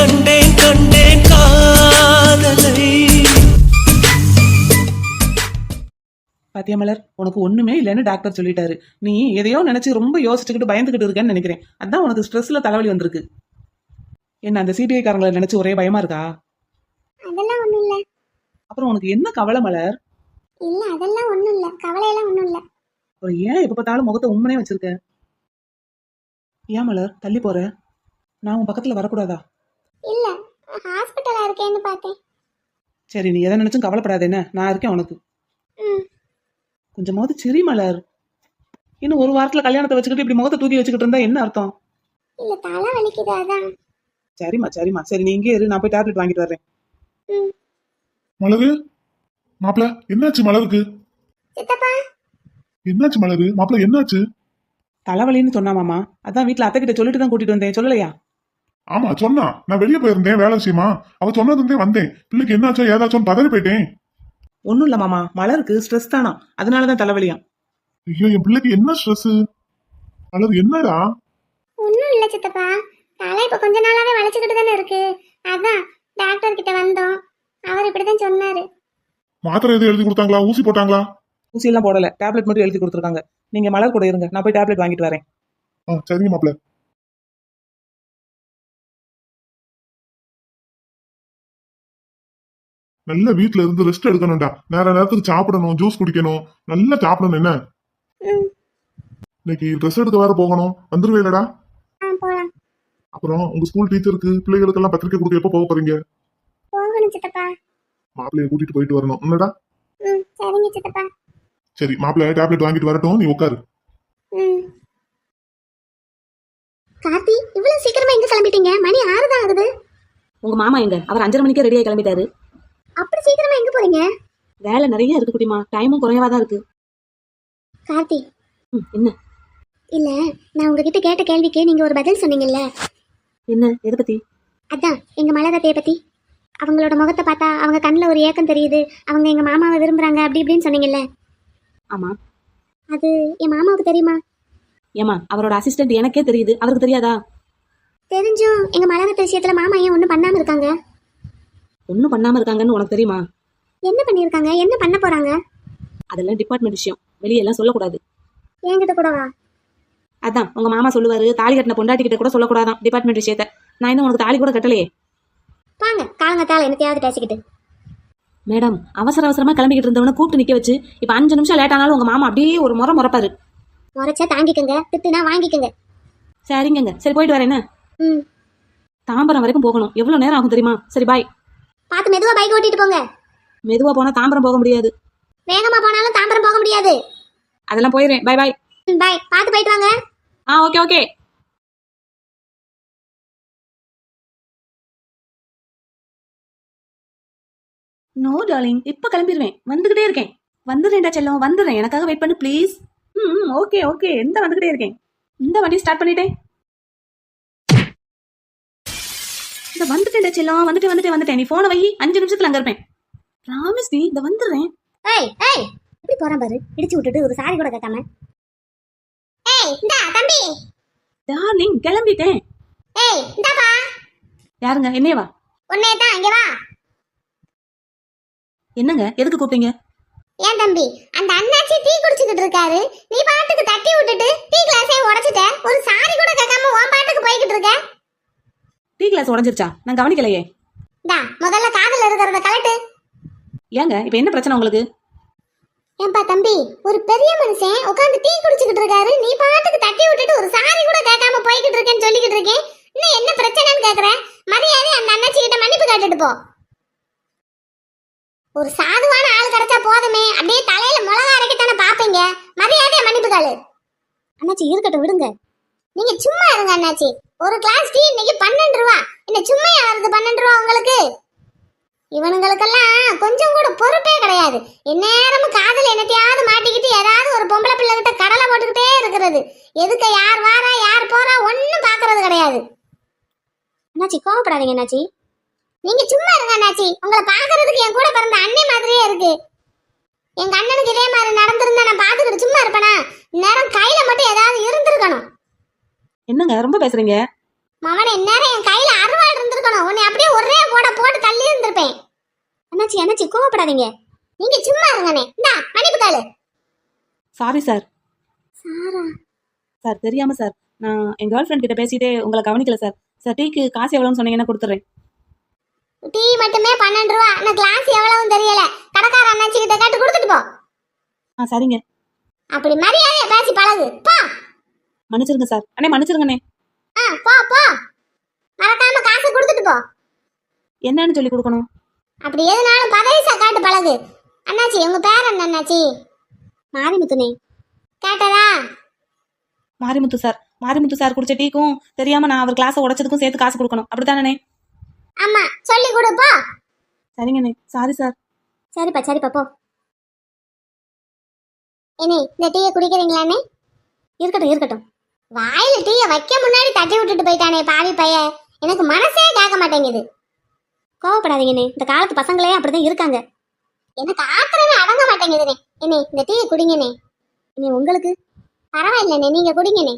கண்டேன் கண்டேன் காதலை. பாத்தியா மலர், உனக்கு ஒண்ணுமே இல்லைன்னு டாக்டர் சொல்லிட்டாரு. நீ எதையோ நினைச்சு ரொம்ப யோசிச்சுக்கிட்டு பயந்துகிட்டு இருக்கேன்னு நினைக்கிறேன். அதான் உனக்கு ஸ்ட்ரெஸ்ல தலைவலி வந்திருக்கு. என்ன அந்த சிபிஐ காரங்களை நினைச்சு ஒரே பயமா இருக்கா? அதெல்லாம் ஒண்ணும் இல்ல. அப்புறம் உனக்கு என்ன கவலை மலர்? இல்ல அதெல்லாம் ஒண்ணும் இல்ல, கவலையெல்லாம் ஒண்ணும் இல்ல. அப்புறம் ஏன் எப்ப பார்த்தாலும் முகத்தை உண்மனே வச்சிருக்க? ஏன் மலர் தள்ளி போற? நான் உன் பக்கத்துல வரக்கூடாதா? இல்ல, ஹாஸ்பிட்டலா இருக்கேன்னு பார்த்தேன். சரி, நீ எதை நினைச்சும் கவலைப்படாத, என்ன நான் இருக்கேன் உனக்கு. கொஞ்சமாவது சரி மலர். இன்னும் ஒரு வாரத்துல கல்யாணத்தை வச்சுக்கிட்டு இப்படி முகத்தை தூக்கி வச்சுக்கிட்டு இருந்தா என்ன அர்த்தம்? இல்ல தலை வலிக்குது அதான். சரிம்மா சரிம்மா, சரி நீ இங்கே இரு, நான் போய் டேப்லெட் வாங்கிட்டு வர்றேன். மலரு, மாப்பிள என்னாச்சு மலருக்கு? சித்தப்பா என்னாச்சு மலரு? மாப்பிள என்னாச்சு? தலைவலின்னு சொன்னாமாமா, அதான் வீட்டுல அத்தை கிட்ட சொல்லிட்டு தான் கூட்டிட்டு வந்தேன். சொல்லலையா? ஆமா சொன்னா, நான் வெளியே போயிருந்தேன் வேலை விஷயமா. அவ சொன்னதுந்தே வந்தேன். பிள்ளைக்கு என்னாச்சோ ஏதாச்சோன்னு பதறி போயிட்டேன். ஒன்னும் இல்ல மாமா, மலருக்கு ஸ்ட்ரெஸ் தானா, அதனாலதான் தலைவலியா. ஐயோ, என் பிள்ளைக்கு என்ன ஸ்ட்ரெஸ்? மலர் என்னடா? ஒண்ணும் இல்ல சித்தப்பா, தலை இப்ப கொஞ்ச நாளாவே வலிச்சுக்கிட்டு தானே இருக்கு. அதான் டாக்டர் கிட்ட வந்தோம், அவர் இப்படிதான் சொன்னாரு. மாத்திரை எதுவும் எழுதி கொடுத்தாங்களா? ஊசி போட்டாங்களா? ஊசி எல்லாம் போடல, டேப்லெட் மட்டும் எழுதி கொடுத்துருக்காங்க. நீங்க மலர் கூட இருங்க, நான் போய் டேப்லெட் வாங்கிட்டு வரேன். சரிங்க மாப்பிள. நல்ல வீட்டுல இருந்து ரெஸ்ட் எடுக்கணும்டா. நேரத்துக்கு சாப்பிடணும், ஜூஸ் குடிக்கணும், நல்லா சாப்பிடணும். என்ன இன்னைக்கு ட்ரெஸ் எடுக்க வேற போகணும், வந்துருவேலடா? போலாம். அப்புறம் உங்க ஸ்கூல் டீச்சருக்கு பிள்ளைகளுக்கு எல்லாம் பத்திரிக்கை கொடுக்க எப்ப போக போறீங்க? போகணும் சித்தப்பா. மாப்பிள்ளைய கூட்டிட்டு போயிட்டு வரணும் என்னடா? சரிங்க சித்தப்பா. சரி, மாப்பிள்ளை டேப்லெட் வாங்கிட்டு வரட்டும், நீ உட்காரு. கார்த்தி, இவ்வளவு சீக்கிரமா எங்க கிளம்பிட்டீங்க? மணி 6 தான் ஆகுது. உங்க மாமா எங்க? அவர் 5:30 மணிக்கே ரெடியாகி கிளம்பிட்டாரு. அப்படி சீக்கிரமா எங்க போறீங்க? வேலை நிறைய இருக்கு குட்டிமா, டைமும் குறைவா தான் இருக்கு. கார்த்தி, என்ன? இல்ல, நான் உங்ககிட்ட கேட்ட கேள்விக்கு நீங்க ஒரு பதில் சொன்னீங்கல்ல. என்ன? எதை பத்தி? அதான் எங்க மலரத்தைய பத்தி. அவங்களோட முகத்தை பார்த்தா அவங்க கண்ணுல ஒரு ஏக்கம் தெரியுது, அவங்க எங்க மாமாவை விரும்புறாங்க அப்படி இப்படின்னு சொன்னீங்கல்ல. ஆமா. அது என் மாமாவுக்கு தெரியுமா? ஏமா, அவரோட அசிஸ்டன்ட் எனக்கே தெரியுது, அவருக்கு தெரியாதா? தெரிஞ்சும் எங்க மலரத்த விஷயத்துல மாமா ஏன் ஒண்ணும் பண்ணாம இருக்காங்க? ஒன்னும் பண்ணாம இருக்காங்கன்னு உனக்கு தெரியுமா? என்ன பண்ணிருக்காங்க? என்ன பண்ண போறாங்க? அதெல்லாம் டிபார்ட்மெண்ட் விஷயம், வெளியெல்லாம் சொல்லக்கூடாது. என்கிட்ட கூடவா? அதான் உங்க மாமா சொல்லுவாரு, தாலி கட்டின பொண்டாட்டி கிட்ட கூட சொல்லக்கூடாதான் டிபார்ட்மெண்ட் விஷயத்த. நான் இன்னும் உனக்கு தாலி கூட கட்டலையே. வாங்க, காலங்கத்தால என்னத்தையாவது பேசிக்கிட்டு. மேடம், அவசர அவசரமா கிளம்பிக்கிட்டு இருந்தவன கூப்பிட்டு நிக்க வச்சு இப்ப 5 நிமிஷம் லேட் ஆனாலும் உங்க மாமா அப்படியே ஒரு முறை முறைப்பாரு. முறைச்சா தாங்கிக்கங்க, திட்டுனா வாங்கிக்கங்க. சரிங்க, சரி போயிட்டு வரேன். என்ன தாம்பரம் வரைக்கும் போகணும், எவ்வளவு நேரம் ஆகும் தெரியுமா? சரி பாய். பார்த்து மெதுவா பைக் ஓட்டிட்டு போங்க. மெதுவா போனா தாம்பரம் போக முடியாது, வேகமா போனாலும் தாம்பரம் போக முடியாது. அதெல்லாம் போயிடுறேன். பாய் பாய். பாய், பார்த்து போயிட்டு வாங்க. Okay okay. நோ டார்லிங், இப்ப கிளம்பிடுவேன், வந்துகிட்டே இருக்கேன். வந்துடுறேன்டா செல்லம், வந்துடுறேன், எனக்காக வெயிட் பண்ணு ப்ளீஸ். ஓகே ஓகே, எந்த வந்துகிட்டே இருக்கேன். இந்த வண்டி ஸ்டார்ட் பண்ணிட்டேன். இந்த வந்துட்டேன்டா செல்லம், வந்துட்டேன். நீ போனை வை, 5 நிமிஷத்துல அங்க இருப்பேன். ராமேஷ், நீ இந்த வந்துடுறேன். ஏய் ஏய், இப்படி போறான் பாரு, இடிச்சு விட்டுட்டு ஒரு சாரி கூட கேட்காம. ஏய் இந்தா தம்பி. டார்லிங் கிளம்பிட்டேன். ஏய் இந்தாப்பா. யாருங்க? என்னையவா? உன்னைய தான், இங்க வா. என்னங்க, எதுக்கு கூப்பிட்டீங்க? ஏன் தம்பி, அந்த அண்ணாச்சி டீ குடிச்சிட்டு இருக்காரு, நீ பாட்டுக்கு தட்டி விட்டுட்டு டீ கிளாஸே உடைச்சிட்ட, ஒரு சாரி கூட கேட்காம உன் பாட்டுக்கு போய்கிட்டு இருக்க. டீ கிளாஸ் உடைஞ்சிருச்சா? நான் கவனிக்கலையே. டா, முதல்ல காதுல இருக்கிறத கலட்டு. ஏங்க, இப்ப என்ன பிரச்சனை உங்களுக்கு? ஏன்பா தம்பி, ஒரு பெரிய மனுஷன் உட்கார்ந்து டீ குடிச்சிட்டு இருக்காரு, நீ பாட்டுக்கு தட்டி விட்டுட்டு ஒரு சாரி கூட கேட்காம போய்கிட்டு இருக்கேன்னு சொல்லிக்கிட்டு இருக்கேன். இன்னும் என்ன பிரச்சனைன்னு கேக்குறேன். மரியாதை அந்த அண்ணாச்சி கிட்ட மன்னிப்பு கேட்டுட்டு போ. ஒரு சாதுவான ஆள் கிடைச்சா போதுமே, அப்படியே தலையில மிளகா அரைக்கத்தானே பாப்பீங்க. மரியாதையா மன்னிப்பு கேளு. அண்ணாச்சி இருக்கட்டும், விடுங்க. நீங்க சும்மா இருங்க அண்ணாச்சி. ஒரு கிளாஸ் டீ இன்னைக்கு 12 ரூபா. என்ன சும்மையா வருது 12 ரூபா உங்களுக்கு? இவனுங்களுக்கெல்லாம் கொஞ்சம் கூட பொறுப்பே கிடையாது. எந்நேரமும் காதல் என்னத்தையாவது மாட்டிக்கிட்டு ஏதாவது ஒரு பொம்பளை பிள்ளை கிட்ட கடலை போட்டுக்கிட்டே இருக்கிறது. எதுக்கு யார் வாரா யார் போறா ஒன்னும் பாக்குறது கிடையாது. அண்ணாச்சி கோவப்படாதீங்க அண்ணாச்சி. நீங்க சும்மா இருங்க அண்ணாச்சி. உங்களை பாக்குறதுக்கு என் கூட பிறந்த அண்ணே மாதிரியே இருக்கு. எங்க அண்ணனுக்கு இதே மாதிரி நடந்திருந்தா நான் பாத்துக்கிட்டு சும்மா இருப்பேனா? நேரம் கையில மட்டும் ஏதாவது இருந்திருக்கணும். என்னங்க ரொம்ப பேசுறீங்க? மவனே, நேரம் என் கையில அருவாள் இருந்திருக்கணும். இருந்திருக்கணும். உன்னை அப்படியே ஒரே போட்டு தள்ளி இருந்திருப்பேன். அண்ணாச்சி கோவப்படாதீங்க. நீங்க சும்மா இருங்கண்ணே. இந்தா மன்னிப்பு தாளு. Sorry sir. சாரா? சார் தெரியாம சார், நான் என் கேர்ள் ஃப்ரெண்ட் கிட்ட பேசிட்டே உங்களை கவனிக்கல சார். சார் டீக்கு காசு எவ்வளோன்னு சொன்னீங்கன்னா கொடுத்துட்றேன். டீ மட்டுமே 12 ரூபா. நான் கிளாஸ் எவ்வளவுன்னு தெரியல. கடைக்கார அண்ணாச்சி கிட்ட கேட்டு கொடுத்துட்டு போ. சரிங்க. அப்படி மரியாதையா பேசி பழகு. போ. மன்னிச்சிருங்க சார். அண்ணே மன்னிச்சிருங்கண்ணே. போ போ. மறக்காம காசு கொடுத்துட்டு போ. என்னன்னு சொல்லி கொடுக்கணும்? அப்படி எதுனாலும் பதவிசா காட்டு பழகு. அண்ணாச்சி உங்க பேர் என்ன அண்ணாச்சி? மாரிமுத்துனே. கேட்டதா? மாரிமுத்து சார். மாரிமுத்து சார் குடிச்ச டீக்கும் தெரியாம நான் அவர் கிளாஸை உடைச்சதுக்கும் சேர்த்து காசு கொடுக்கணும், அப்படித்தானே? ஆமா, சொல்லி கொடுப்போ. சரிங்கண்ணே. Sorry sir. சரிப்பா போ. ஏனே இந்த டீயை குடிக்கிறீங்களாண்ணே? இருக்கட்டும். வாயில டீயை வைக்க முன்னாடி தட்டி விட்டுட்டு போயிட்டானே பாவி பைய. எனக்கு மனசே கேட்க மாட்டேங்குது. கோவப்படாதீங்கண்ணே, இந்த காலத்து பசங்களே அப்படிதான் இருக்காங்க. எனக்கு ஆத்திரமே அடங்க மாட்டேங்குதுண்ணே. என்னே இந்த டீயை குடிங்கண்ணே. இனி உங்களுக்கு பரவாயில்லண்ணே, நீங்க குடிங்கண்ணே.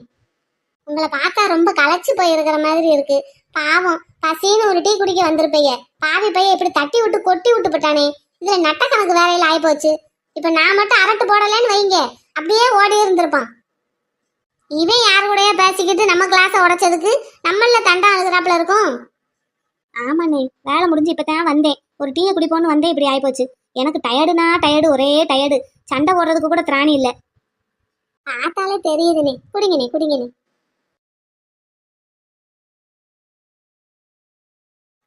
உங்களை பார்த்தா ரொம்ப களைச்சு போயிருக்கிற மாதிரி இருக்கு. பாவம், பசின்னு ஒரு டீ குடிக்க வந்திருப்பைய. பாவி பைய இப்படி தட்டி விட்டு கொட்டி விட்டு போட்டானே. இதுல நட்ட கணக்கு வேலையில ஆயிப்போச்சு. இப்ப நான் மட்டும் அரட்டு போடலன்னு வைங்க, அப்படியே ஓடி இருந்திருப்பான். இவன் யாரு கூடயா பேசிக்கிட்டு நம்ம கிளாஸை உடைச்சதுக்கு நம்மள தண்டா அழுகிறாப்புல இருக்கும். ஆமாண்ணே, வேலை முடிஞ்சு இப்பதான் வந்தேன். ஒரு டீயை குடிப்போன்னு வந்தேன், இப்படி ஆயிப்போச்சு. எனக்கு டயர்டு, ஒரே டயர்டு. சண்டை போடுறதுக்கு கூட திராணி இல்லை. பார்த்தாலே தெரியுதுண்ணே. குடிங்கண்ணே.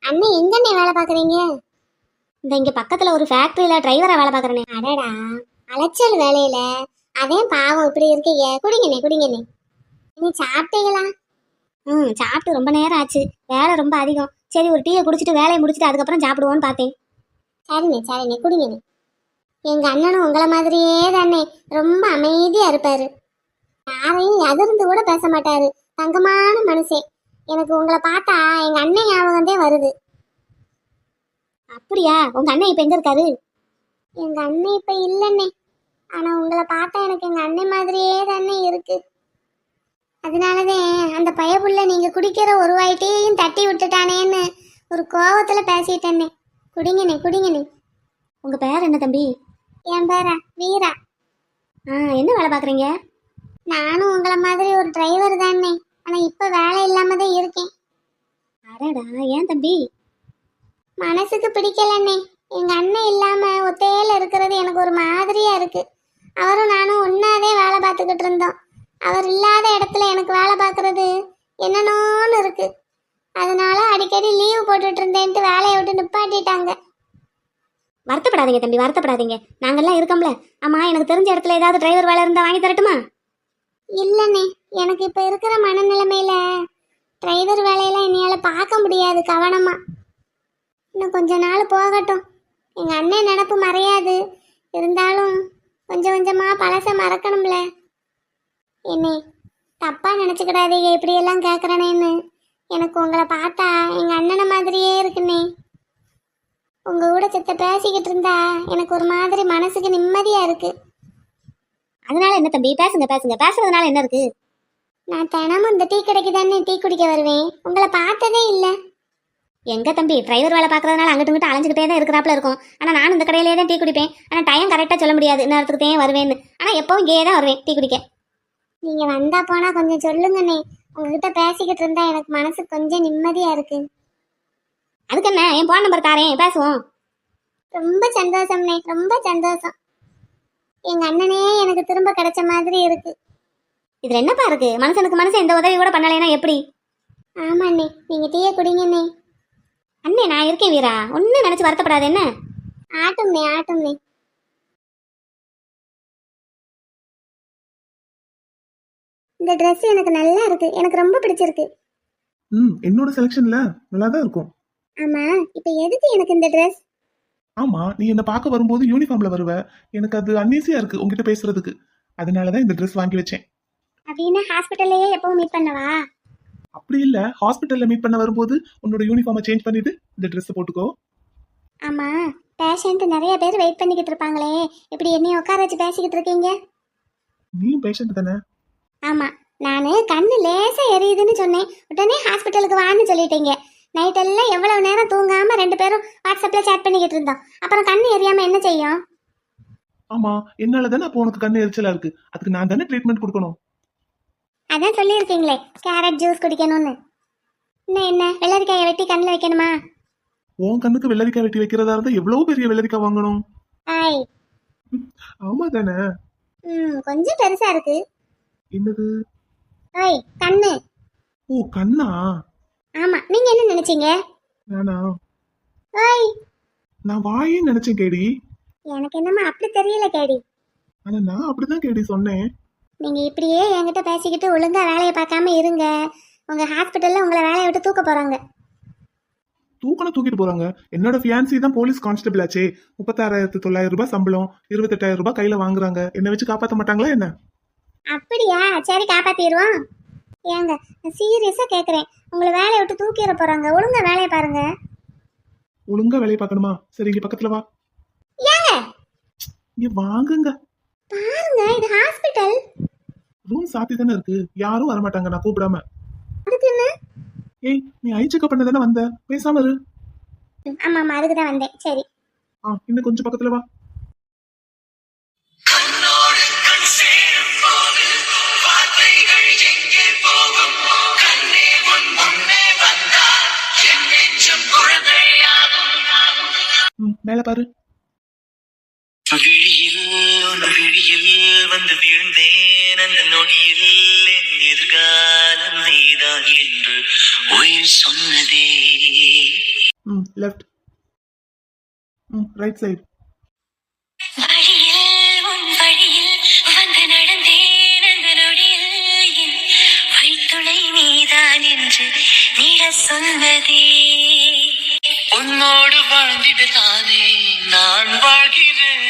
அண்ணே எங்கண்ணே வேலை பாக்குறீங்க? இந்த இங்க பக்கத்துல ஒரு ஃபேக்டரியில டிரைவரா வேலை பாக்குறேனே. அடடா, அலைச்சல் வேலையில. அதே பாவம் இப்படி இருக்கீங்க. குடிங்கண்ணே. நீ சாப்பிட்டீங்களா? சாப்பிட்டு ரொம்ப நேரம் ஆச்சு. வேலை ரொம்ப அதிகம். சரி ஒரு டீயை குடிச்சிட்டு வேலையை முடிச்சிட்டு அதுக்கப்புறம் சாப்பிடுவோன்னு பார்த்தேன். சரிண்ணே குடிங்கண்ணே. எங்க அண்ணனும் உங்களை மாதிரியே தானே, ரொம்ப அமைதியா இருப்பாரு. யாரையும் எதிர்ந்து கூட பேச மாட்டாரு. தங்கமான மனுஷன். எனக்கு உங்களை பார்த்தா எங்க அண்ணன் ஞாபகம்தே வருது. அப்படியா? உங்க அண்ணன் இப்ப எங்க இருக்காரு? எங்க அண்ணன் இப்ப இல்லண்ணே. ஆனா உங்களை பார்த்தா எனக்கு எங்க அண்ணன் மாதிரியே தானே இருக்கு. அதனாலதான் அந்த பயப்புள்ள நீங்க குடிக்கிற ஒரு வாய்ட்டையும் தட்டி விட்டுட்டானேன்னு ஒரு கோவத்துல பேசிட்டேன்னே. குடிங்கண்ணே. உங்க பேர் என்ன தம்பி? என் பேரா வீரா. என்ன வேலை பாக்குறீங்க? நானும் உங்களை மாதிரி ஒரு டிரைவர் தானே. ஆனா இப்ப வேலை இல்லாம தான் இருக்கேன். அடடா, ஏன் தம்பி? மனசுக்கு பிடிக்கலண்ணே. எங்க அண்ணன் இல்லாம ஒத்தையில இருக்கிறது எனக்கு ஒரு மாதிரியா இருக்கு. அவரும் நானும் ஒன்னாவே வேலை பார்த்துக்கிட்டு இருந்தோம். அவர் இல்லாத இடத்துல எனக்கு வேலை பார்க்கறது என்னன்னு இருக்கு. அதனால அடிக்கடி லீவு போட்டுட்டு இருந்தேன்ட்டு வேலையை விட்டு நிப்பாட்டிட்டாங்க. வருத்தப்படாதீங்க தம்பி, வருத்தப்படாதீங்க. நாங்கெல்லாம் இருக்கோம்ல. ஆமா, எனக்கு தெரிஞ்ச இடத்துல ஏதாவது டிரைவர் வேலை இருந்தா வாங்கி தரட்டுமா? இல்லண்ணே, எனக்கு இப்ப இருக்கிற மனநிலைமையில டிரைவர் வேலையெல்லாம் என்னையால பார்க்க முடியாது கவனமா. இன்னும் கொஞ்ச நாள் போகட்டும். எங்க அண்ணன் நினப்பு மறையாது. இருந்தாலும் கொஞ்சம் கொஞ்சமா பழச மறக்கணும்ல. என்னே தப்பா நினைச்சுக்கிடாதீங்க இப்படியெல்லாம் கேட்குறனேன்னு. எனக்கு உங்களை பார்த்தா எங்க அண்ணனை மாதிரியே இருக்குண்ணே. உங்க கூட சித்த பேசிக்கிட்டு இருந்தா எனக்கு ஒரு மாதிரி மனசுக்கு நிம்மதியா இருக்கு. அதனால என்ன தம்பி? பேசுங்க. பேசுறதுனால என்ன இருக்கு? நான் தினமும் இந்த டீ கடைக்கு தானே டீ குடிக்க வருவேன். உங்களை பார்த்ததே இல்லை. எங்க தம்பி, டிரைவர் வேலை பார்க்கறதுனால அங்கிட்டு அலைஞ்சிக்கிட்டே தான் இருக்கிறாப்புல இருக்கும். ஆனால் நானும் இந்த கடையிலே தான் டீ குடிப்பேன். ஆனால் டைம் கரெக்டாக சொல்ல முடியாது, நேரத்துக்கு தான் வருவேன்னு. ஆனால் எப்பவும் இங்கேயே தான் வருவேன் டீ குடிக்க. நீங்க வந்தா போனா கொஞ்சம் சொல்லுங்கண்ணே. உங்ககிட்ட பேசிக்கிட்டு இருந்தா எனக்கு மனசு கொஞ்சம் நிம்மதியா இருக்கு. அதுக்கு என்ன, என் போன் நம்பர் தாரேன், பேசுவோம். ரொம்ப சந்தோஷம்ண்ணே, ரொம்ப சந்தோஷம். எங்க அண்ணனே எனக்கு திரும்ப கிடைச்ச மாதிரி இருக்கு. இதுல என்னப்பா இருக்கு? மனுஷனுக்கு மனுஷன் எந்த உதவி கூட பண்ணலைன்னா எப்படி? ஆமாண்ணே, நீங்க டீயை குடிங்கண்ணே. அண்ணே நான் இருக்கேன் வீரா, ஒன்னும் நினைச்சு வருத்தப்படாது என்ன. ஆட்டும்ண்ணே. இந்த ட்ரெஸ் எனக்கு நல்லா இருக்கு, எனக்கு ரொம்ப பிடிச்சிருக்கு. என்னோட செலெக்ஷன்ல நல்லா தான் இருக்கும். ஆமா, இப்ப எதுக்கு எனக்கு இந்த ட்ரெஸ்? ஆமா, நீ என்ன பார்க்க வரும்போது யூனிஃபார்ம்ல வருவ. எனக்கு அது அன்ஈஸியா இருக்கு உங்ககிட்ட பேசுறதுக்கு. அதனாலதான் இந்த ட்ரெஸ் வாங்கி வச்சேன். அப்படின்னா ஹாஸ்பிட்டல்லையே எப்பவும் மீட் பண்ணவா? அப்படி இல்ல, ஹாஸ்பிட்டல்ல மீட் பண்ண வரும்போது உன்னோட யூனிஃபார்மை சேஞ்ச் பண்ணிட்டு இந்த ட்ரெஸ் போட்டுக்கோ. ஆமா, பேஷண்ட் நிறைய பேர் வெயிட் பண்ணிக்கிட்டு இருப்பாங்களே, இப்படி என்னைய உட்கார வச்சு பேசிக்கிட்டு இருக்கீங்க? நீயும் பேஷண்ட் தானே? ஆமா, நானு கண்ணு லேசா எரியுதுன்னு சொன்னேன், உடனே ஹாஸ்பிட்டலுக்கு வான்னு சொல்லிட்டீங்க. நைட் எல்லாம் எவ்வளவு நேரம் தூங்காம 2 பேரும் வாட்ஸ்அப்ல சேட் பண்ணிக்கிட்டு இருந்தோம். அப்புறம் கண்ணு எரியாம என்ன செய்யும்? ஆமா, என்னால தானே அப்போ உனக்கு கண்ணு எரிச்சலா இருக்கு. அதுக்கு நான் தானே ட்ரீட்மெண்ட் கொடுக்கணும். அதான் சொல்லியிருக்கீங்களே கேரட் ஜூஸ் குடிக்கணும்னு. இன்னும் என்ன வெள்ளரிக்காயை வெட்டி கண்ணில் வைக்கணுமா? உன் கண்ணுக்கு வெள்ளரிக்காய் வெட்டி வைக்கிறதா இருந்தா எவ்வளவு பெரிய வெள்ளரிக்காய் வாங்கணும். ஆய். ஆமா தானே. கொஞ்சம் பெருசா இருக்கு. என்னது? ஓய் கண்ணு. ஓ கண்ணா? ஆமா, நீங்க என்ன நினைச்சீங்க? நானா? ஓய். நான் வாயே நினைச்சேன் கேடி. எனக்கு என்னமா அப்படி தெரியல கேடி. ஆனா நான் அப்படிதான் கேடி சொன்னேன். நீங்க இப்படியே என்கிட்ட பேசிக்கிட்டு ஒழுங்கா வேலையை பார்க்காம இருங்க. உங்க ஹாஸ்பிட்டல்ல உங்களை வேலையை விட்டு தூக்க போறாங்க. தூக்கிட்டு போறாங்க. என்னோட ஃபியான்சி தான் போலீஸ் கான்ஸ்டபிள் ஆச்சே. 36,900 ரூபாய் சம்பளம், 28,000 ரூபாய் கையில வாங்குறாங்க. என்ன வச்சு காப்பாத்த மாட்டாங்களா என்ன? அப்படியா? சரி காப்பாத்திடுவோம். ஏங்க சீரியஸா கேக்குறேன், உங்களை வேலையை விட்டு தூக்கிட போறாங்க. ஒழுங்கா வேலையை பாருங்க. ஒழுங்கா வேலையை பார்க்கணுமா? சரி இங்க பக்கத்துல வா. ஏங்க இங்க வாங்குங்க. பாருங்க, இது ஹாஸ்பிட்டல். ரூம் சாத்தி தானே இருக்கு, யாரும் வரமாட்டாங்க நான் கூப்பிடாம. அதுக்கு என்ன? ஏய் நீ ஐ செக்அப் பண்ண தானே வந்த, பேசாம இரு. ஆமா அதுக்கு தான் வந்தேன். சரி இன்னும் கொஞ்சம் பக்கத்துல வா. கண்ணோடு கண் சேரும் போது வார்த்தைகள் எங்கே போகும்? கண்ணே உன் முன்னே வந்தால் என் நெஞ்சம் குழந்தையாகும். மேல பாரு. விழியில் உன் விழியில் வந்து வீழ்ந்தேன். அந்த நொடியில் என் எதிர்காலம் நீதான் என்று உயிர் சொன்னதே. லெஃப்ட். Right side. வழியில் உன் வழியில் வந்து நடந்தேன். அந்த நொடியில் என் வழித்துணை நீதான் என்று நீட சொன்னதே. உன்னோடு வாழ்ந்திடத்தானே நான் வாழ்கிறேன்.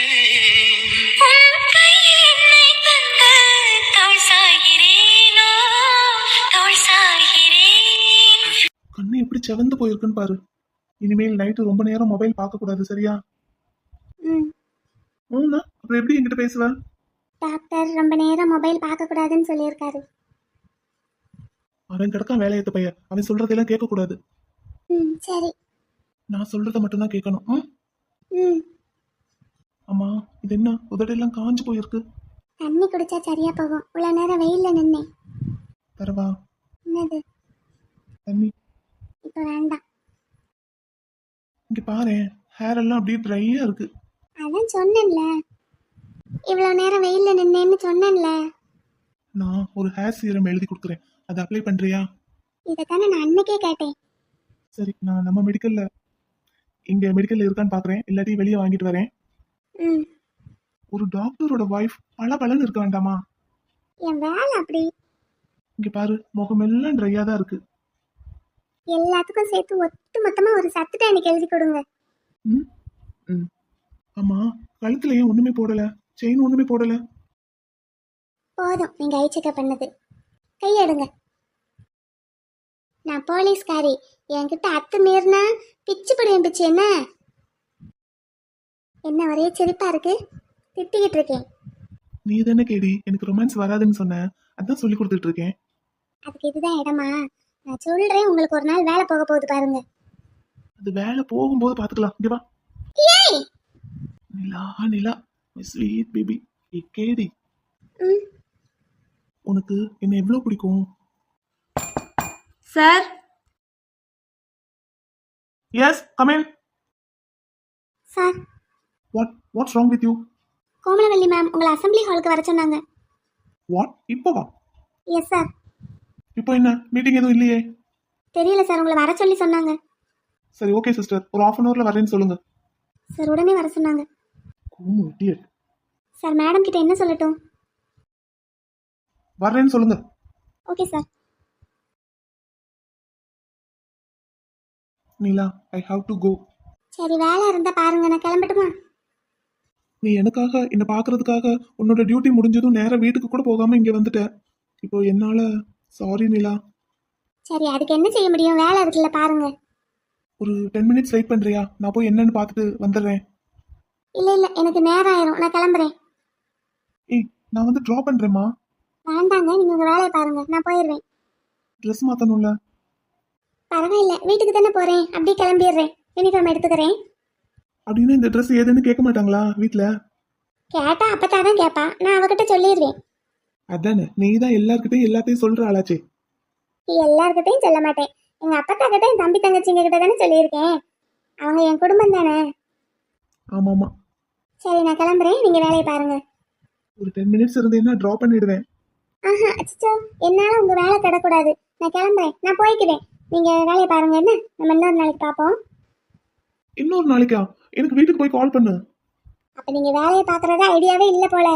உன் கையில் என்னை தந்து தோள் சாய்கிறேனோ, தோள் சாய்கிறேன். கண்ணு எப்படி செவந்து போயிருக்குன்னு பாரு. இனிமேல் நைட்டு ரொம்ப நேரம் மொபைல் பார்க்க கூடாது, சரியா? அப்புறம் எப்படி என்கிட்ட பேசுவ? டாக்டர் ரொம்ப நேரம் மொபைல் பார்க்க கூடாதுன்னு சொல்லியிருக்காரு. அவன் கிடக்கான் வேலையத்த பையன், அவன் சொல்றதெல்லாம் கேட்க கூடாது. சரி. நான் சொல்றத மட்டும்தான் கேட்கணும். ம். அம்மா இது என்ன உதடெல்லாம் காஞ்சு போயிருக்கு? தண்ணி குடிச்சா சரியா போகும். இவ்வளவு நேரம் வெயில்ல நின்னேன். தரவா? என்னது? தண்ணி. இப்ப வேண்டாம். இங்க பாரு, ஹேர் எல்லாம் அப்படியே ட்ரையா இருக்கு. அதான் சொன்னேன்ல, இவ்வளவு நேரம் வெயில்ல நின்னேன்னு சொன்னேன்ல. நான் ஒரு ஹேர் சீரம் எழுதி கொடுக்குறேன், அதை அப்ளை பண்றியா? இதைத்தானே நான் அன்னைக்கே கேட்டேன். சரி, நான் நம்ம மெடிக்கல்ல இங்க மெடிக்கல்ல இருக்கான்னு பாக்குறேன், இல்லாட்டி வெளியே வாங்கிட்டு வரேன். ம். ஒரு டாக்டரோட வைஃப் பளபளன்னு இருக்க வேண்டாமா? என் வேலை அப்படி. இங்க பாரு, முகம் எல்லாம் ட்ரையா தான் இருக்கு. எல்லாத்துக்கும் சேர்த்து ஒட்டு மொத்தமா ஒரு சத்து எனக்கு எழுதி கொடுங்க. ம் ம் ஆமா, கழுத்துல ஏன் ஒண்ணுமே போடல? செயின் ஒண்ணுமே போடல? போதும் நீங்க ஐ செக்அப் பண்ணது. கையெடுங்க. நான் போலீஸ்காரி, என்கிட்ட அத்து மீறினா பிச்சு படுவேன். பிச்சு என்ன என்ன ஒரே சிரிப்பா இருக்கு? திட்டிக்கிட்டு இருக்கேன். நீ தானே கேடி எனக்கு ரொமான்ஸ் வராதுன்னு சொன்ன, அதான் சொல்லி கொடுத்துட்டு இருக்கேன். அதுக்கு இதுதான் இடமா? நான் சொல்றேன், உங்களுக்கு ஒரு நாள் வேலை போக போகுது பாருங்க. அது வேலை போகும்போது பாத்துக்கலாம். இங்க வா. ஏய். Nila Nila, my sweet baby. கேடி, ம். உனக்கு என்ன எவ்வளவு பிடிக்கும்? Sir, yes come in. Sir, what's wrong with you? Komalavalli ma'am உங்களை அசெம்பிளி ஹாலுக்கு வர சொன்னாங்க. வாட்? இப்போ வா. Yes sir. இப்போ என்ன மீட்டிங் எதுவும் இல்லையே? தெரியல சார், உங்களை வர சொல்லி சொன்னாங்க. சரி ஓகே சிஸ்டர், ஒரு half an hourல வரேன்னு சொல்லுங்க. சார் உடனே வர சொன்னாங்க. இடியட். சார் மேடம் கிட்ட என்ன சொல்லட்டும்? வரேன்னு சொல்லுங்க. Okay sir. Neela, I have to go. சரி வேலை இருந்தா பாருங்க, நான் கிளம்பட்டுமா? நீ எனக்காக என்ன பாக்குறதுக்காக உன்னோட டியூட்டி முடிஞ்சதும் நேரம் வீட்டுக்கு கூட போகாம இங்க வந்துட்ட. இப்போ என்னால சாரி நீலா. சரி அதுக்கு என்ன செய்ய முடியும், வேலை இருக்குல்ல பாருங்க. ஒரு 10 minutes வெயிட் பண்றியா? நான் போய் என்னன்னு பார்த்துட்டு வந்துடுறேன். இல்ல எனக்கு நேரம் ஆயிரும், நான் கிளம்புறேன். ஏய் நான் வந்து ட்ராப் பண்றேம்மா. வேண்டாங்க, நீங்க உங்க வேலையை பாருங்க, நான் போயிடுவேன். ட்ரெஸ் மாத்தணும்ல. பரவாயில்ல, வீட்டுக்கு தானே போறேன், அப்படியே கிளம்பிடுறேன். யூனிஃபார்ம் எடுத்துக்கிறேன். அப்படின்னு இந்த ட்ரெஸ் ஏதுன்னு கேட்க மாட்டாங்களா வீட்ல? கேட்டா அப்பத்தான் தான் கேட்பா, நான் அவகிட்ட சொல்லிடுவேன். அதானே, நீ தான் எல்லார்கிட்டையும் எல்லாத்தையும் சொல்ற ஆளாச்சே. எல்லார்கிட்டையும் சொல்ல மாட்டேன். எங்க அப்பத்தா கிட்ட, என் தம்பி தங்கச்சிங்க கிட்ட தானே சொல்லியிருக்கேன். அவங்க என் குடும்பம் தானே. ஆமாமா. சரி, நான் கிளம்புறேன், நீங்க வேலையை பாருங்க. ஒரு 10 மினிட்ஸ் இருந்தேன்னா ட்ராப் பண்ணிடுவேன். ஆஹா, அச்சோ, என்னால உங்க வேலை கிடக்கூடாது. நான் கிளம்புறேன், நான் போய்க்குவேன். நீங்க வேலையை பாருங்க. என்ன, நம்ம இன்னொரு நாளைக்கு பார்ப்போம். இன்னொரு நாளைக்கா? எனக்கு வீட்டுக்கு போய் கால் பண்ணு. அப்ப நீங்க வேலையை பாக்குறதா ஐடியாவே இல்ல போல.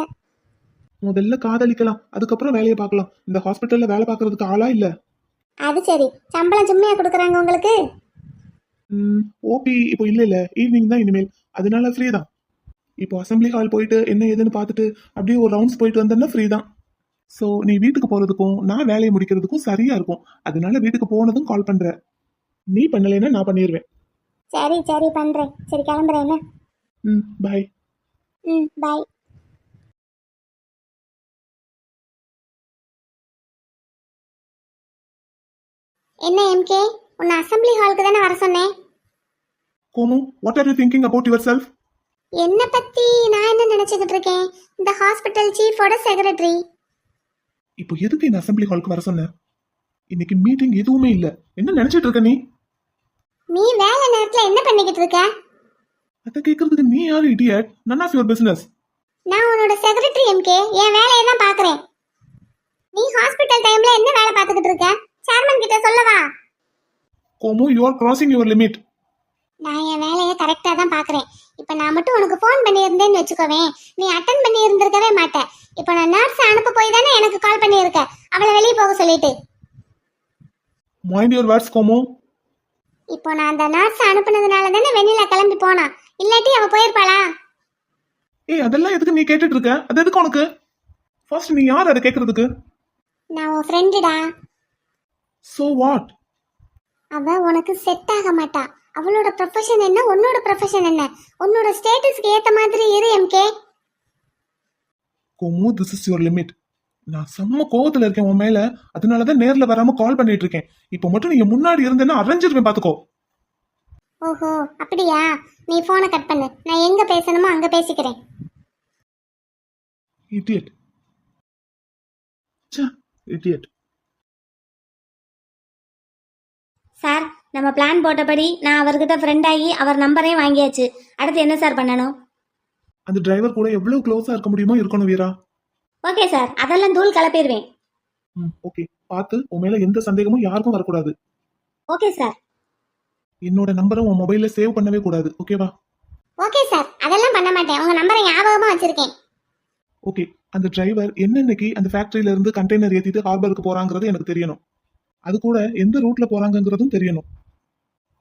முதல்ல காதலிக்கலாம், அதுக்கப்புறம் வேலையை பார்க்கலாம். இந்த ஹாஸ்பிட்டல்ல வேலை பார்க்கறதுக்கு ஆளா இல்ல. அது சரி, சம்பளம் சும்மையா கொடுக்குறாங்க உங்களுக்கு? ஓபி இப்போ இல்ல, ஈவினிங் தான் இனிமேல். அதனால ஃப்ரீ தான். இப்போ அசம்பிளி ஹால் போயிட்டு என்ன ஏதுன்னு பார்த்துட்டு அப்படியே ஒரு ரவுண்ட்ஸ் போயிட்டு வந்தேன்னா ஃப்ரீ தான். ஸோ நீ வீட்டுக்கு போறதுக்கும் நான் வேலையை முடிக்கிறதுக்கும் சரியா இருக்கும். அதனால வீட்டுக்கு போனதும் கால் பண்ற. நீ பண்ணலைன்னா நான் பண்ணிடுவேன். சரி சரி, பண்றேன். சரி, கிளம்புறேன். என்ன? பாய். பாய். என்ன எம்கே, உன்னை அசம்பிளி ஹாலுக்கு தானே வர சொன்னேன். Komu, what are you thinking about yourself? என்ன பத்தி நான் என்ன நினைச்சுக்கிட்டு இருக்கேன்? இந்த ஹாஸ்பிட்டல் சீஃபோட செக்ரட்டரி. இப்போ எதுக்கு இந்த அசம்பிளி ஹாலுக்கு வர சொன்ன? இன்னைக்கு மீட்டிங் எதுவுமே இல்ல. என்ன நினைச்சிட்டு இருக்க நீ? நீ வேலை நேரத்துல என்ன பண்ணிக்கிட்டு இருக்க? அத கேக்குறதுக்கு நீ யாரு idiot? None of your business. நான் உன்னோட செக்ரட்டரி எம்கே, என் வேலையை தான் பாக்குறேன். நீ ஹாஸ்பிட்டல் டைம்ல என்ன வேலை பார்த்துக்கிட்டு இருக்க? சேர்மன் கிட்ட சொல்லவா? Komu, you are crossing your limit. நான் என் வேலையை கரெக்டா தான் பாக்குறேன். இப்ப நான் மட்டும் உனக்கு போன் பண்ணி இருந்தேன்னு வச்சுக்கோவேன், நீ அட்டன் பண்ணி இருந்திருக்கவே மாட்ட. இப்ப நான் நர்ஸ் அனுப்ப போய் தானே எனக்கு கால் பண்ணி இருக்க, அவளை வெளியே போக சொல்லிட்டு. Mind your words Komu. இப்போ நான் அந்த நர்ஸ் அனுப்புனதுனால தானே வெண்ணிலா கிளம்பி போனா, இல்லாட்டி அவ போயிருப்பாளா? ஏய், அதெல்லாம் எதுக்கு நீ கேட்டுட்டு இருக்க? அது எதுக்கு உனக்கு? ஃபர்ஸ்ட் நீ யார் அதை கேக்குறதுக்கு? நான் உன் ஃப்ரெண்டுடா. So what? அவ உனக்கு செட் ஆக மாட்டா. அவளோட ப்ரொஃபஷன் என்ன, உன்னோட ப்ரொஃபஷன் என்ன? உன்னோட ஸ்டேட்டஸ்க்கு ஏத்த மாதிரி இரு MK. Komu, this is your limit. நான் செம்ம கோவத்துல இருக்கேன் உன் மேல. அதனாலதான் நேர்ல வராம கால் பண்ணிட்டு இருக்கேன். இப்போ மட்டும் நீங்க முன்னாடி இருந்தேன்னா அரைஞ்சிருவேன் பாத்துக்கோ. ஓஹோ, அப்படியா? நீ போனை கட் பண்ணு, நான் எங்க பேசணுமோ அங்க பேசிக்கிறேன். இடியட். ச்சே, இடியட். சார், நம்ம பிளான் போட்டபடி நான் அவர்கிட்ட ஃப்ரெண்ட் ஆகி அவர் நம்பரையும் வாங்கியாச்சு. அடுத்து என்ன சார் பண்ணணும்? அந்த டிரைவர் கூட எவ்வளவு க்ளோஸா இருக்க முடியுமோ இருக்கணும் வீரா. ஓகே சார், அதெல்லாம் தூள் கலப்பிடுவேன். ஓகே, பார்த்து உன் மேல எந்த சந்தேகமும் யாருக்கும் வரக்கூடாது. Okay sir. என்னோட நம்பரை உன் மொபைல்ல சேவ் பண்ணவே கூடாது, ஓகேவா? ஓகே சார், அதெல்லாம் பண்ண மாட்டேன். உங்க நம்பரை ஞாபகமா வச்சிருக்கேன். ஓகே, அந்த டிரைவர் என்னன்னைக்கு அந்த ஃபேக்டரியில இருந்து கண்டெய்னர் ஏத்திட்டு ஹார்பருக்கு போறாங்கிறது எனக்கு தெரியணும். அது கூட எந்த ரூட்ல போறாங்கிறதும் தெரியணும்.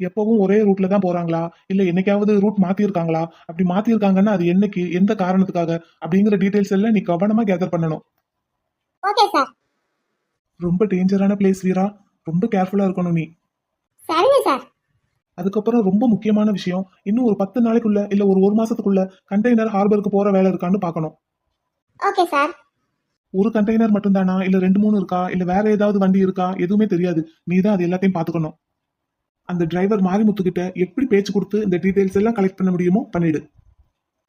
எப்பவும் ஒரே ரூட்ல தான் போறாங்களா, இல்ல என்னைக்காவது ரூட் மாத்திருக்காங்களா? அப்படி மாத்திருக்காங்கன்னா அது என்னைக்கு, எந்த காரணத்துக்காக அப்படிங்கிற டீடைல்ஸ் எல்லாம் நீ கவனமா கேதர் பண்ணணும். Okay sir. ரொம்ப டேஞ்சரான பிளேஸ் வீரா, ரொம்ப கேர்ஃபுல்லா இருக்கணும் நீ. சரிங்க சார். அதுக்கப்புறம் ரொம்ப முக்கியமான விஷயம், இன்னும் ஒரு 10 நாளைக்குள்ள இல்ல ஒரு மாசத்துக்குள்ள கண்டெய்னர் ஹார்பருக்கு போற வேலை இருக்கான்னு பார்க்கணும். Okay sir. ஒரு கண்டெய்னர் மட்டும் தானா, இல்ல 2-3 இருக்கா, இல்ல வேற ஏதாவது வண்டி இருக்கா, எதுவுமே தெரியாது. நீ தான் அது எல்லாத்தையும் பாத்துக்கணும். அந்த டிரைவர் மாரிமுத்து கிட்ட எப்படி பேச்சு கொடுத்து இந்த டீடைல்ஸ் எல்லாம் கலெக்ட் பண்ண முடியுமோ பண்ணிடு.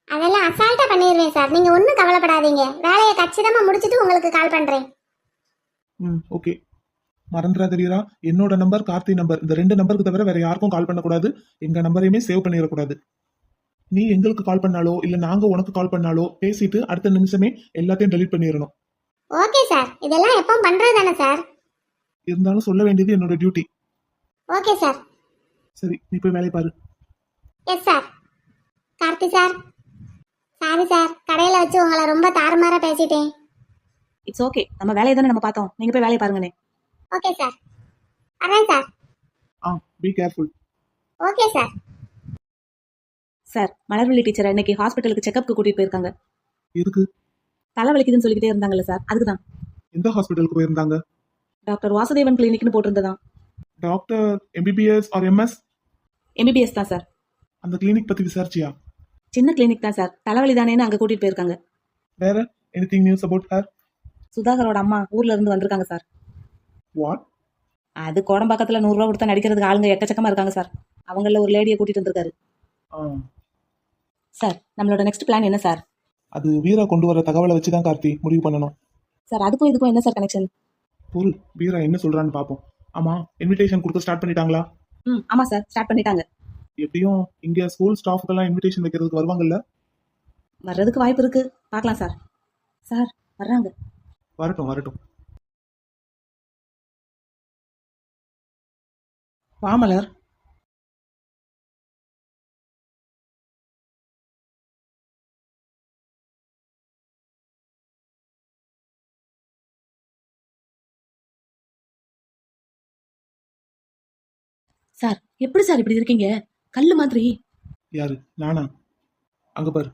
அதெல்லாம் அசால்ட்டா பண்ணிடுவேன் சார், நீங்க ஒன்றும் கவலைப்படாதீங்க. வேலையை கச்சிதமா முடிச்சிட்டு உங்களுக்கு கால் பண்றேன். ஓகே. மறந்துடாத வீரா, என்னோட நம்பர், கார்த்தி நம்பர், இந்த 2 நம்பருக்கு தவிர வேற யாருக்கும் கால் பண்ணக்கூடாது. எங்க நம்பரையுமே சேவ் பண்ணிடக்கூடாது. நீ எங்களுக்கு கால் பண்ணாலோ இல்ல நாங்க உனக்கு கால் பண்ணாலோ பேசிட்டு அடுத்த நிமிஷமே எல்லாத்தையும் டெலீட் பண்ணிடணும். ஓகே சார், இதெல்லாம் எப்போ பண்றது தானே சார்? இருந்தாலும் சொல்ல வேண்டியது என்னோட டியூட்டி. Okay sir. சரி, நீ போய் வேலையை பாரு. Yes sir. Karthi sir, sorry sir, கடையில வச்சு உங்களை ரொம்ப தாறுமாறா பேசிட்டேன். இட்ஸ் ஓகே, நம்ம வேலையை தானே நம்ம பார்த்தோம். நீங்க போய் வேலையை பாருங்கண்ணே. ஓகே சார், வரேன் sir. Be careful. Okay sir. Sir, Malarvizhi teacher இன்னைக்கு ஹாஸ்பிட்டலுக்கு செக்அப்க்கு கூட்டிட்டு போயிருக்காங்க. எதுக்கு? தலை வலிக்குதுன்னு சொல்லிக்கிட்டே இருந்தாங்கல்ல சார், அதுக்குதான். எந்த ஹாஸ்பிட்டலுக்கு போயிருந்தாங்க? டாக்டர் வாசுதேவன் கிளினிக்னு போட்டிருந்ததான். Doctor MBBS or MS? MBBS தான் சார். அந்த கிளினிக் பத்தி விசாரிச்சியா? சின்ன கிளினிக் தான் சார், தலைவலி தானேன்னு அங்க கூட்டிட்டு போயிருக்காங்க. வேற எனிதிங் நியூஸ் அபவுட் ஹர்? சுதாகரோட அம்மா ஊர்ல இருந்து வந்திருக்காங்க சார். வாட்? அது கோடம்பாக்கத்தில் 100 ரூபா கொடுத்தா நடிக்கிறதுக்கு ஆளுங்க எக்கச்சக்கமாக இருக்காங்க சார். அவங்கள ஒரு லேடியை கூட்டிகிட்டு வந்திருக்காரு. ஆ, சார் நம்மளோட நெக்ஸ்ட் பிளான் என்ன சார்? அது வீரா கொண்டு வர தகவலை வச்சு தான் கார்த்தி முடிவு பண்ணணும். சார் அதுக்கும் இதுக்கும் என்ன சார் கனெக்ஷன்? பொருள் வீரா என்ன சொல்றான்னு பார்ப்போம். ஆமா, இன்விடேஷன் கொடுக்க ஸ்டார்ட் பண்ணிட்டாங்களா? ஆமாம் சார், ஸ்டார்ட் பண்ணிட்டாங்க. எப்படியும் இங்க ஸ்கூல் ஸ்டாஃப்க்கெல்லாம் இன்விடேஷன் வைக்கிறதுக்கு வருவாங்கல்ல? வர்றதுக்கு வாய்ப்பு இருக்கு, பார்க்கலாம் சார். சார் வர்றாங்க. வரட்டும் வரட்டும். வாமலர். சார் எப்படி சார் இப்படி இருக்கீங்க? கல்லு மாதிரி. யாரு? நானா? அங்க பாரு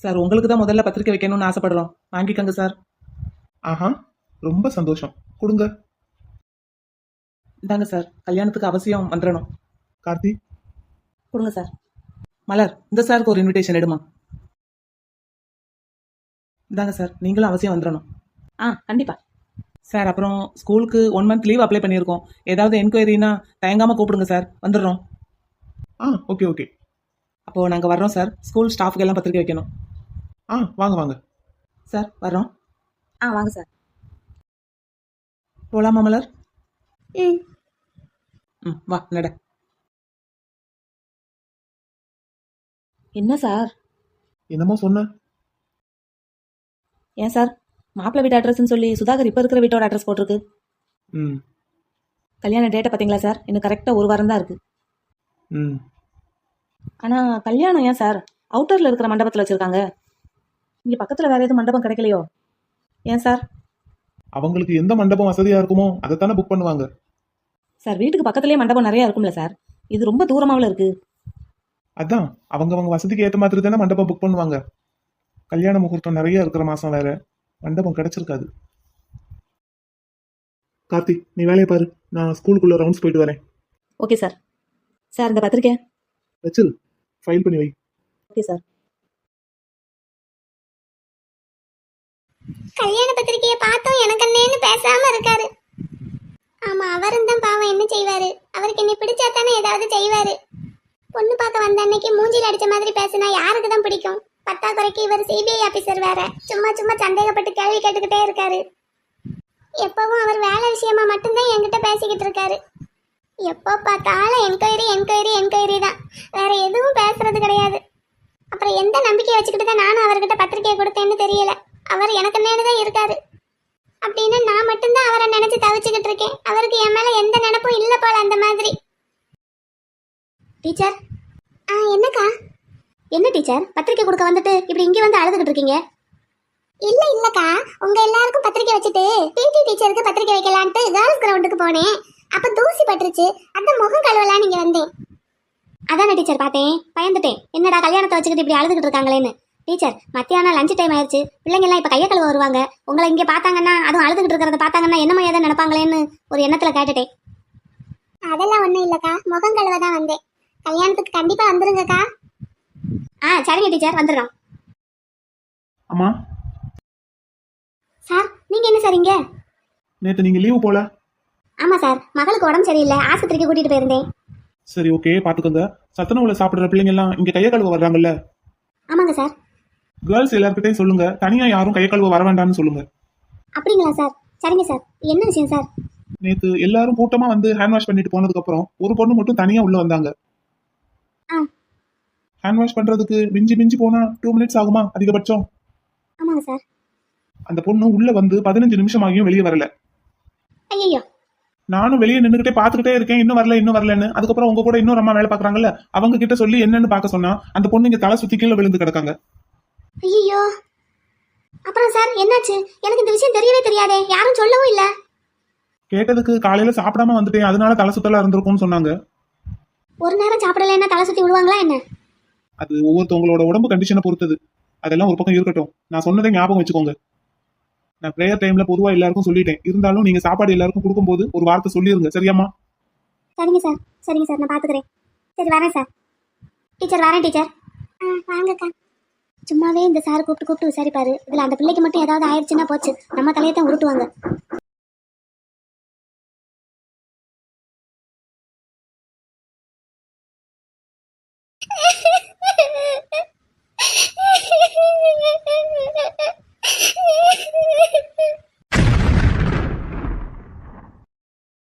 சார், உங்களுக்கு தான் முதல்ல பத்திரிக்கை வைக்கணும்னு ஆசைப்படுறோம். வாங்கிக்கோங்க சார். ஆஹா, ரொம்ப சந்தோஷம். கொடுங்க. இந்தாங்க சார், கல்யாணத்துக்கு அவசியம் வந்துடணும். கார்த்தி கொடுங்க சார். மலர், இந்த சாருக்கு ஒரு இன்விடேஷன் எடுமா. இந்தாங்க சார், நீங்களும் அவசியம் வந்துடணும். கண்டிப்பா சார். அப்புறம் ஸ்கூலுக்கு 1 மந்த் லீவ் அப்ளை பண்ணியிருக்கோம். ஏதாவது என்கொயரினா தயங்காம கூப்பிடுங்க சார், வந்துடுறோம். Okay okay. அப்போது நாங்கள் வர்றோம் சார். ஸ்கூல் ஸ்டாஃப்க்கு எல்லாம் பத்திரிக்கை வைக்கணும். வாங்க வாங்க சார், வர்றோம். வாங்க சார். போலாமா மலர்? ம் வா நட. என்ன சார்? என்னமோ சொன்ன. ஏன் சார், மாப்பிள்ளை வீட்டு அட்ரஸ்ன்னு சொல்லி சுதாகர் இப்போ இருக்கிற வீட்டோட அட்ரஸ் போட்டிருக்கு. ம் கல்யாண டேட்டை பார்த்தீங்களா சார்? இன்னும் கரெக்டாக 1 வாரம் தான் இருக்கு. ம் ஆனால் கல்யாணம் ஏன் சார் அவுட்டரில் இருக்கிற மண்டபத்தில் வச்சுருக்காங்க? இங்கே பக்கத்தில் வேறு எதுவும் மண்டபம் கிடைக்கலையோ? ஏன் சார்? அவங்களுக்கு எந்த மண்டபம் வசதியா இருக்குமோ அதைத்தானே புக் பண்ணுவாங்க. சார் வீட்டுக்கு பக்கத்துலேயே மண்டபம் நிறையா இருக்கும்ல சார், இது ரொம்ப தூரமாவில் இருக்கு. அதான் அவங்க வசதிக்கு ஏற்ற மாதிரி தானே மண்டபம் புக் பண்ணுவாங்க. கல்யாண முகூர்த்தம் நிறைய இருக்கிற மாசம் வேற, மண்டபம் கிடைச்சிருக்காது. கார்த்தி, நீ வேலையை பாரு, நான் ஸ்கூலுக்குள்ள ரவுண்ட்ஸ் போயிட்டு வரேன். Okay sir. சார் இந்த பத்திரிக்கை வச்சிரு, ஃபைல் பண்ணி வை. Okay sir. கல்யாண பத்திரிக்கையை பார்த்தோம் எனக்கு என்னன்னு பேசாம இருக்காரு. ஆமா, அவரும் தான் பாவம், என்ன செய்வாரு? அவருக்கு என்ன பிடிச்சா தானே ஏதாவது செய்வாரு. பொண்ணு பார்க்க வந்த அன்னைக்கு மூஞ்சில அடிச்ச மாதிரி பேசினா யாருக்கு தான் பிடிக்கும்? பத்தாக்குறைக்கு இவர் சிபிஐ ஆபீசர் வேற, சும்மா சும்மா சந்தேகப்பட்டு கேள்வி கேட்டுக்கிட்டே இருக்காரு. எப்பவும் அவர் வேலை விஷயமா மட்டும்தான் என்கிட்ட பேசிக்கிட்டு இருக்காரு. எப்போ பார்த்தாலும் என்கொயரி என்கொயரி என்கொயரி தான், வேற எதுவும் பேசுறது கிடையாது. அப்புறம் எந்த நம்பிக்கையை வச்சுக்கிட்டு தான் நானும் அவர்கிட்ட பத்திரிக்கையை கொடுத்தேன்னு தெரியல. அவர் எனக்கு தான் இருக்காரு அப்படின்னு நான் மட்டும்தான் அவரை நினைச்சு தவிச்சுக்கிட்டு இருக்கேன். அவருக்கு என் மேல எந்த நினைப்பும் இல்ல போல. அந்த மாதிரி. டீச்சர். என்னக்கா? என்ன டீச்சர், பத்திரிக்கை கொடுக்க வந்துட்டு இப்படி இங்கே வந்து அழுதுகிட்டு இருக்கீங்க? இல்லக்கா, உங்க எல்லாருக்கும் பத்திரிக்கை வச்சுட்டு பிடி டீச்சருக்கு பத்திரிக்கை வைக்கலான்ட்டு கேர்ள்ஸ் கிரவுண்டுக்கு போனேன். அப்ப தூசி பட்டுருச்சு, அந்த முகம் கழுவலான்னு இங்க வந்தேன். அதானே டீச்சர் பார்த்தேன், பயந்துட்டேன். என்னடா கல்யாணத்தை வச்சுக்கிட்டு இப்படி அழுதுகிட்டு இருக்காங்களேன்னு. டீச்சர், மத்தியானம் லஞ்ச் டைம் ஆயிடுச்சு, பிள்ளைங்க எல்லாம் இப்ப கையை கழுவ வருவாங்க. உங்களை இங்க பார்த்தாங்கன்னா, அதுவும் அழுதுகிட்டு இருக்கிறத பார்த்தாங்கன்னா என்னமா ஏதாவது நினைப்பாங்களேன்னு ஒரு எண்ணத்துல கேட்டுட்டேன். அதெல்லாம் ஒண்ணும் இல்லக்கா, முகம் கழுவ தான் வந்தேன். கல்யாணத்துக்கு கண்டிப்பா வந்துருங்கக்கா. சரிங்க டீச்சர், வந்துடுறோம். அம்மா. சார் நீங்க என்ன சார் இங்க? நேத்து நீங்க லீவு போல? ஆமா சார், மகளுக்கு உடம்பு சரியில்லை, ஆஸ்பத்திரிக்கு கூட்டிட்டு போயிருந்தேன். சரி ஓகே, பாத்துக்கோங்க. சத்துணவுல சாப்பிடுற பிள்ளைங்க எல்லாம் இங்க கையை கழுவ வர்றாங்கல்ல? ஆமாங்க சார். கேர்ள்ஸ் எல்லார்கிட்டையும் சொல்லுங்க, தனியா யாரும் கையை கழுவ வர வேண்டாம்னு சொல்லுங்க. அப்படிங்களா சார்? சரிங்க சார். என்ன விஷயம் சார்? நேத்து எல்லாரும் கூட்டமா வந்து ஹேண்ட் வாஷ் பண்ணிட்டு போனதுக்கு அப்புறம் ஒரு பொண்ணு மட்டும் தனியா உள்ள வந்தாங்க. ஹேண்ட் வாஷ் பண்றதுக்கு மிஞ்சி மிஞ்சி போனா 2 மினிட்ஸ் ஆகுமா அதிகபட்சம்? ஆமாங்க சார். அந்த பொண்ணு உள்ள வந்து 15 நிமிஷம் ஆகியும் வெளியே வரல. ஐயோ. நானும் வெளியே நின்னுகிட்டே பாத்துக்கிட்டே இருக்கேன், இன்னும் வரலன்னு. அதுக்கப்புறம் உங்க கூட இன்னொரு அம்மா வேலை பாக்குறாங்கல்ல, அவங்க கிட்ட சொல்லி என்னன்னு பார்க்க சொன்னா அந்த பொண்ணு இங்க தலை சுத்தி கீழே விழுந்து கிடக்காங்க. ஐயோ. அப்புறம் சார் என்னாச்சு? எனக்கு இந்த விஷயம் தெரியவே தெரியாதே, யாரும் சொல்லவும் இல்ல. கேட்டதுக்கு காலையில சாப்பிடாம வந்துட்டேன், அதனால தலை சுத்தலா இருந்திருக்கும்னு சொன்னாங்க. ஒரு நேரம் சாப்பிடலன்னா தலை சுத்தி விடுவாங்களா என்ன? அது ஒவ்வொருத்தவங்களோட உடம்பு கண்டிஷனை பொறுத்தது. அதெல்லாம் ஒரு பக்கம் இருக்கட்டும், நான் சொன்னதை ஞாபகம் வச்சுக்கோங்க. நான் பிரேயர் டைம்ல பொதுவா எல்லாருக்கும் சொல்லிட்டேன், இருந்தாலும் நீங்க சாப்பாடு எல்லாருக்கும் கொடுக்கும்போது ஒரு வார்த்தை சொல்லிருங்க, சரியாம்மா? சரிங்க சார், சரிங்க சார், நான் பாத்துக்கிறேன். சரி வரேன் சார். டீச்சர் வரேன் டீச்சர். வாங்கக்கா. சும்மாவே இந்த சார் கூப்பிட்டு விசாரிப்பாரு, இதுல அந்த பிள்ளைக்கு மட்டும் ஏதாவது ஆயிடுச்சுன்னா போச்சு, நம்ம தலையை தான் உருட்டுவாங்க.